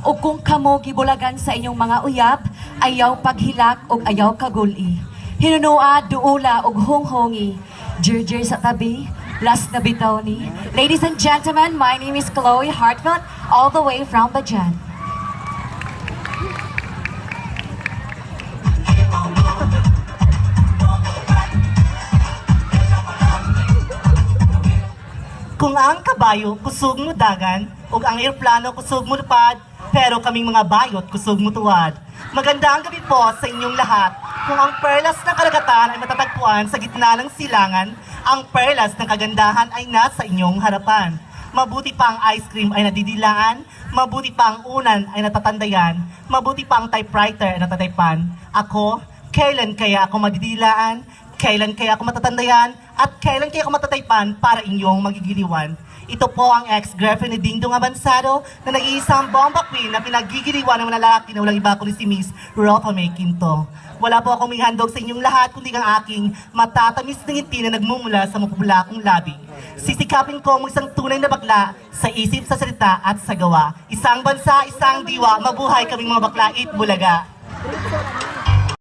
O kung kamo gibulagan sa inyong mga uyab, ayaw paghilak o ayaw kaguli. Hinunua, duula o honghongi. Jirjir sa tabi, last na bitaw ni. Ladies and gentlemen, my name is Chloe Hartfeld, all the way from Bajan. Kung ang kabayo kusog mo dagan, ug ang eroplano kusog mo lupad, pero kaming mga bayot kusog mo tuwad. Magandang gabi po sa inyong lahat. Kung ang perlas ng karagatan ay matatagpuan sa gitna ng silangan, ang perlas ng kagandahan ay nasa inyong harapan. Mabuti pa ang ice cream ay nadidilaan, mabuti pa ang unan ay natatandayan, mabuti pa ang typewriter ay natataypan. Ako, kailan kaya ako madidilaan? Kailan kaya ako matatandayan? At kailan kaya ako matataypan para inyong magigiliwan? Ito po ang ex-girlfriend ni Dingdong Abansado na nag-iisang bomba queen na pinagigiliwan ng mga lalaki na walang iba kundi si Miss Ropa May Quinto. Wala po akong handog sa inyong lahat kundi ang aking matatamis na ngiti na nagmumula sa mapupula kong labi. Sisikapin ko ang isang tunay na bakla sa isip, sa salita at sa gawa. Isang bansa, isang diwa, mabuhay kaming mga bakla, Itbulaga.